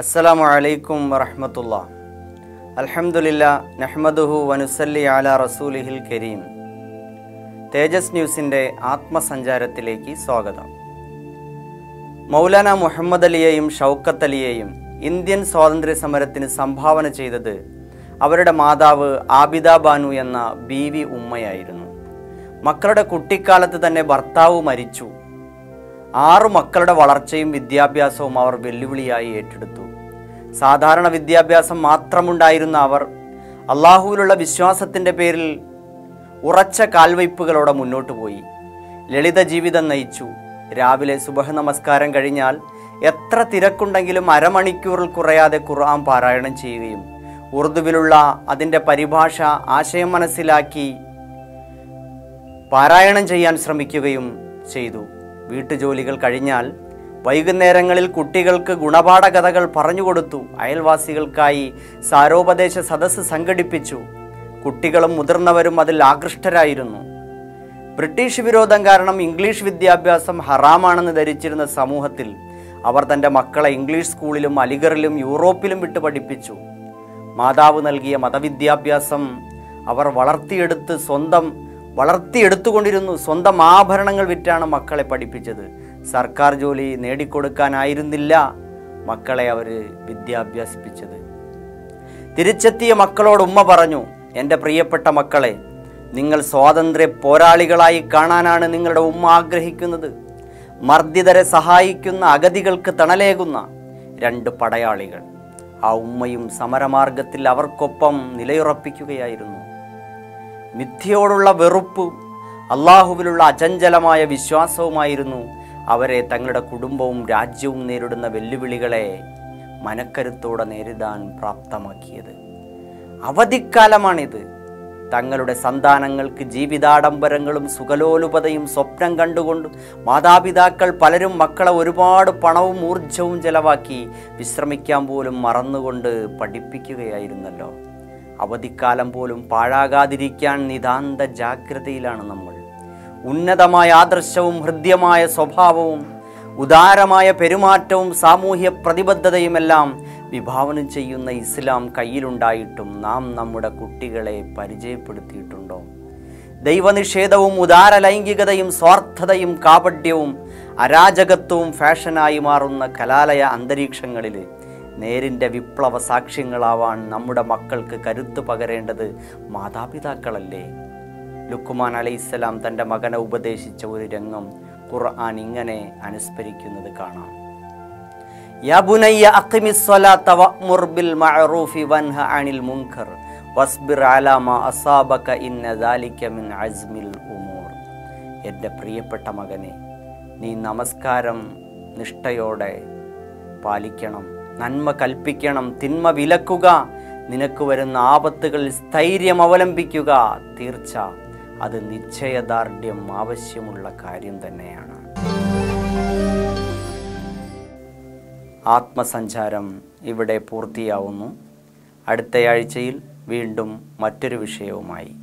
അസ്സലാമു അലൈക്കും വറഹ്മത്തുള്ളാഹ്. അൽഹംദുലില്ലാഹ് നഹ്മദുഹു വനുസല്ലി അലാ റസൂലിഹിൽ കരീം. തേജസ് ന്യൂസിൻ്റെ ആത്മസഞ്ചാരത്തിലേക്ക് സ്വാഗതം. മൗലാന മുഹമ്മദ് അലിയെയും ഷൗക്കത്ത് അലിയെയും ഇന്ത്യൻ സ്വാതന്ത്ര്യ സമരത്തിന് സംഭാവന ചെയ്തത് അവരുടെ മാതാവ് ആബിദ ബാനു എന്ന ബീവി ഉമ്മയായിരുന്നു. മക്കളുടെ കുട്ടിക്കാലത്ത് തന്നെ ഭർത്താവ് മരിച്ചു. 6 മക്കളുടെ വളർച്ചയും വിദ്യാഭ്യാസവും അവർ വെല്ലുവിളിയായി ഏറ്റെടുത്തു. സാധാരണ വിദ്യാഭ്യാസം മാത്രമുണ്ടായിരുന്ന അവർ അള്ളാഹുവിലുള്ള വിശ്വാസത്തിൻ്റെ പേരിൽ ഉറച്ച കാൽവയ്പ്പുകളോടെ മുന്നോട്ട് പോയി. ലളിത ജീവിതം നയിച്ചു. രാവിലെ സുബഹ് നമസ്കാരം കഴിഞ്ഞാൽ എത്ര തിരക്കുണ്ടെങ്കിലും അരമണിക്കൂറിൽ കുറയാതെ ഖുർആൻ പാരായണം ചെയ്യുകയും ഉറുദുവിലുള്ള അതിൻ്റെ പരിഭാഷ ആശയം മനസ്സിലാക്കി പാരായണം ചെയ്യാൻ ശ്രമിക്കുകയും ചെയ്തു. വീട്ടുജോലികൾ കഴിഞ്ഞാൽ വൈകുന്നേരങ്ങളിൽ കുട്ടികൾക്ക് ഗുണപാഠ കഥകൾ പറഞ്ഞുകൊടുത്തു. അയൽവാസികൾക്കായി സാരോപദേശ സദസ്സ് സംഘടിപ്പിച്ചു. കുട്ടികളും മുതിർന്നവരും അതിൽ ആകൃഷ്ടരായിരുന്നു. ബ്രിട്ടീഷ് വിരോധം കാരണം ഇംഗ്ലീഷ് വിദ്യാഭ്യാസം ഹറാമാണെന്ന് ധരിച്ചിരുന്ന സമൂഹത്തിൽ അവർ തൻ്റെ മക്കളെ ഇംഗ്ലീഷ് സ്കൂളിലും അലിഗറിലും യൂറോപ്പിലും വിട്ട് പഠിപ്പിച്ചു. മാതാവ് നൽകിയ മതവിദ്യാഭ്യാസം അവർ വളർത്തിയെടുത്തുകൊണ്ടിരുന്നു. സ്വന്തം ആഭരണങ്ങൾ വിറ്റാണ് മക്കളെ പഠിപ്പിച്ചത്. സർക്കാർ ജോലി നേടിക്കൊടുക്കാനായിരുന്നില്ല മക്കളെ അവർ വിദ്യാഭ്യാസിപ്പിച്ചത്. തിരിച്ചെത്തിയ മക്കളോട് ഉമ്മ പറഞ്ഞു, എൻ്റെ പ്രിയപ്പെട്ട മക്കളെ, നിങ്ങൾ സ്വാതന്ത്ര്യ പോരാളികളായി കാണാനാണ് നിങ്ങളുടെ ഉമ്മ ആഗ്രഹിക്കുന്നത്. മർദ്ദിതരെ സഹായിക്കുന്ന, അഗതികൾക്ക് തണലേകുന്ന 2 പടയാളികൾ. ആ ഉമ്മയും സമരമാർഗത്തിൽ അവർക്കൊപ്പം നിലയുറപ്പിക്കുകയായിരുന്നു. മിഥ്യയോടുള്ള വെറുപ്പും അള്ളാഹുവിലുള്ള അചഞ്ചലമായ വിശ്വാസവുമായിരുന്നു അവരെ തങ്ങളുടെ കുടുംബവും രാജ്യവും നേരിടുന്ന വെല്ലുവിളികളെ മനക്കരുത്തോടെ നേരിടാൻ പ്രാപ്തമാക്കിയത്. അവധിക്കാലമാണിത്. തങ്ങളുടെ സന്താനങ്ങൾക്ക് ജീവിതാഡംബരങ്ങളും സുഖലോലുപതയും സ്വപ്നം കണ്ടുകൊണ്ട് മാതാപിതാക്കൾ പലരും മക്കളെ ഒരുപാട് പണവും ഊർജവും ചെലവാക്കി വിശ്രമിക്കാൻ പോലും മറന്നുകൊണ്ട് പഠിപ്പിക്കുകയായിരുന്നല്ലോ. അവധിക്കാലം പോലും പാഴാകാതിരിക്കാൻ നിതാന്ത ജാഗ്രതയിലാണ് നമ്മൾ. ഉന്നതമായ ആദർശവും ഹൃദ്യമായ സ്വഭാവവും ഉദാരമായ പെരുമാറ്റവും സാമൂഹ്യ പ്രതിബദ്ധതയുമെല്ലാം വിഭാവനം ചെയ്യുന്ന ഇസ്ലാം കയ്യിലുണ്ടായിട്ടും നാം നമ്മുടെ കുട്ടികളെ പരിചയപ്പെടുത്തിയിട്ടുണ്ടോ? ദൈവനിഷേധവും ഉദാര ലൈംഗികതയും സ്വാർത്ഥതയും കാപട്യവും അരാജകത്വവും ഫാഷനായി മാറുന്ന കലാലയ അന്തരീക്ഷങ്ങളിൽ നേരിൻ്റെ വിപ്ലവ സാക്ഷ്യങ്ങളാവാൻ നമ്മുടെ മക്കൾക്ക് കരുത്ത് പകരേണ്ടത് മാതാപിതാക്കളല്ലേ? ലുക്മാൻ അലൈഹിസ്സലാം തൻ്റെ മകനെ ഉപദേശിച്ച ഒരു രംഗം ഖുർആൻ ഇങ്ങനെ അനുസ്മരിക്കുന്നത് കാണാം. യാ ബുനയ്യ അഖിമിസ് സ്വലാത്ത വഅ്മുർ ബിൽ മഅറൂഫി വൻഹ അനിൽ മുൻകർ വസ്ബിർ അലാ മാ അസാബക ഇന്ന ദാലിക മിൻ അസ്മിൽ ഉമൂർ. എൻ്റെ പ്രിയപ്പെട്ട മകനെ, നീ നമസ്കാരം നിഷ്ഠയോടെ പാലിക്കണം, നന്മ കൽപ്പിക്കണം, തിന്മ വിലക്കുക, നിനക്ക് വരുന്ന ആപത്തുകളിൽ സ്ഥൈര്യം അവലംബിക്കുക. തീർച്ച അത് നിശ്ചയദാർഢ്യം ആവശ്യമുള്ള കാര്യം തന്നെയാണ്. ആത്മസഞ്ചാരം ഇവിടെ പൂർത്തിയാവുന്നു. അടുത്തയാഴ്ചയിൽ വീണ്ടും മറ്റൊരു വിഷയവുമായി.